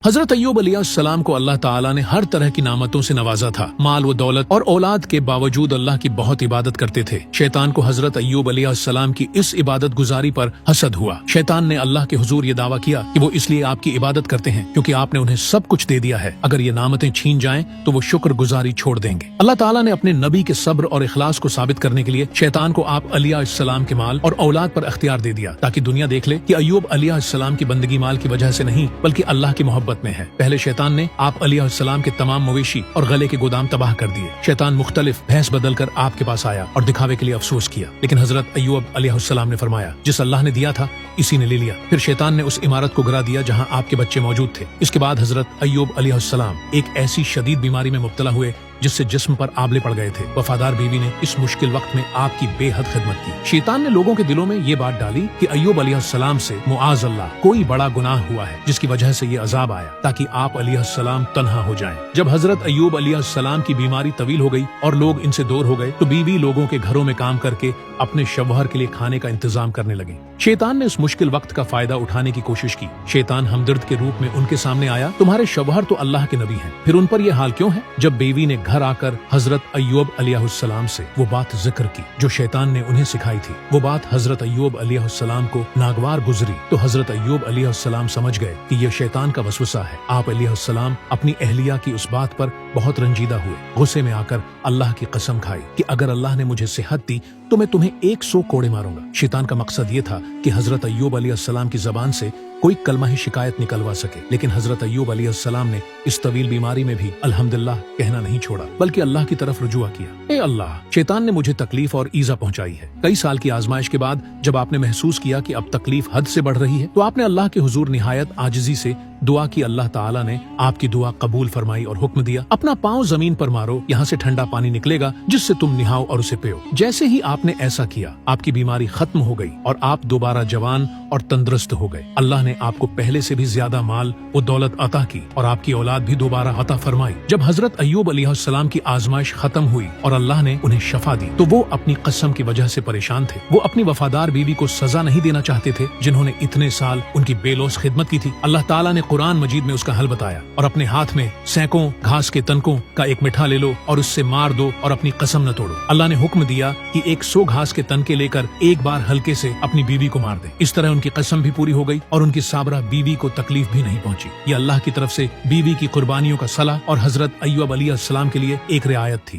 हजरत अय्यूब अलैहिस्सलाम को अल्लाह ताला ने हर तरह की नामतों से नवाजा था। माल व दौलत और औलाद के बावजूद अल्लाह की बहुत इबादत करते थे। शैतान को हजरत अय्यूब अलैहिस्सलाम की इस इबादत गुजारी पर हसद हुआ। शैतान ने अल्लाह के हुजूर ये दावा किया कि वो इसलिए आपकी इबादत करते हैं क्योंकि आपने उन्हें सब कुछ दे दिया है। अगर ये नामतें छीन जाएं तो वो शुक्र गुजारी छोड़ देंगे। अल्लाह ताला ने अपने नबी के सब्र और इखलास को साबित करने के लिए शैतान को आप अलैहिस्सलाम के माल और औलाद पर अख्तियार दे दिया ताकि दुनिया देख ले कि अय्यूब अलैहिस्सलाम की बंदगी माल की वजह से नहीं बल्कि अल्लाह की मोहब्बत में है। पहले शैतान ने आप अलैहिस्सलाम के तमाम मवेशी और गले के गोदाम तबाह कर दिए। शैतान मुख्तलिफ भैंस बदल कर आपके पास आया और दिखावे के लिए अफसोस किया, लेकिन हजरत अय्यूब अलैहिस्सलाम ने फरमाया जिस अल्लाह ने दिया था इसी ने ले लिया। फिर शैतान ने उस इमारत को गिरा दिया जहां आपके बच्चे मौजूद थे। इसके बाद हजरत अय्यूब अलैहिस्सलाम एक ऐसी शदीद बीमारी में मुब्तला हुए जिससे जिस्म पर आबले पड़ गए थे। वफादार बीवी ने इस मुश्किल वक्त में आपकी बेहद खिदमत की। शैतान ने लोगों के दिलों में ये बात डाली कि अय्यूब अलैहिस्सलाम से मुआज अल्लाह कोई बड़ा गुनाह हुआ है जिसकी वजह से ये अजाब आया ताकि आप अलैहिस्सलाम तन्हा हो जाएं। जब हजरत अय्यूब अलैहिस्सलाम की बीमारी तवील हो गई और लोग इनसे दूर हो गए तो बीवी लोगों के घरों में काम करके अपने शवहर के लिए खाने का इंतजाम करने लगी। शैतान ने इस मुश्किल वक्त का फायदा उठाने की कोशिश की। शैतान हमदर्द के रूप में उनके सामने आया, तुम्हारे शवहर तो अल्लाह के नबी हैं, फिर उन पर यह हाल क्यों है? जब बीवी ने घर आकर हजरत अय्यूब अलैहिस्सलाम से वो बात जिक्र की जो शैतान ने उन्हें सिखाई थी, वो बात हजरत अय्यूब अलैहिस्सलाम को नागवार गुजरी तो हजरत अय्यूब अलैहिस्सलाम समझ गए कि यह शैतान का वसवसा है। आप अलैहिस्सलाम अपनी अहलिया की उस बात पर बहुत रंजीदा हुए। गुस्से में आकर अल्लाह की कसम खाई कि अगर अल्लाह ने मुझे सेहत दी तो मैं तुम्हें 100 कोड़े मारूंगा। शैतान का मकसद ये था कि हजरत अय्यूब अलैहिस्सलाम की जबान से कोई कलमा ही शिकायत निकलवा सके, लेकिन हजरत अय्यूब अलैहिस्सलाम ने इस तवील बीमारी में भी अल्हम्दुलिल्लाह कहना नहीं छोड़ा बल्कि अल्लाह की तरफ रुजुआ किया। ए अल्लाह, शैतान ने मुझे तकलीफ और ईजा पहुंचाई है। कई साल की आजमाइश के बाद जब आपने महसूस किया कि अब तकलीफ हद से बढ़ रही है तो आपने अल्लाह के हुजूर निहायत आजिजी से दुआ की। अल्लाह ताला ने आपकी दुआ कबूल फरमाई और हुक्म दिया, अपना पाँव जमीन पर मारो, यहाँ से ठंडा पानी निकलेगा जिससे तुम निहाओ और उसे पियो। जैसे ही आपने ऐसा किया आपकी बीमारी खत्म हो गई और आप दोबारा जवान और तंदुरुस्त हो गए। अल्लाह ने आपको पहले से भी ज्यादा माल और दौलत अता की और आपकी औलाद भी दोबारा अता फरमाई। जब हजरत अय्यूब अलैहिस्सलाम की आजमाइश खत्म हुई और अल्लाह ने उन्हें शफा दी तो वो अपनी कसम की वजह से परेशान थे। वो अपनी वफादार बीवी को सजा नहीं देना चाहते थे जिन्होंने इतने साल उनकी बेलौस खिदमत की थी। अल्लाह ताला ने कुरान मजीद में उसका हल बताया और अपने हाथ में सैकड़ों घास के तनकों का एक मिठा ले लो और उससे मार दो और अपनी कसम न तोड़ो। अल्लाह ने हुक्म दिया कि 100 घास के तनके लेकर एक बार हल्के से अपनी बीवी को मार दे। इस तरह उनकी कसम भी पूरी हो गई और उनकी साबरा बीवी को तकलीफ भी नहीं पहुंची। ये अल्लाह की तरफ से बीवी की कुर्बानियों का सलाह और हजरत अय्यूब अलैहिस्सलाम के लिए एक रियायत थी।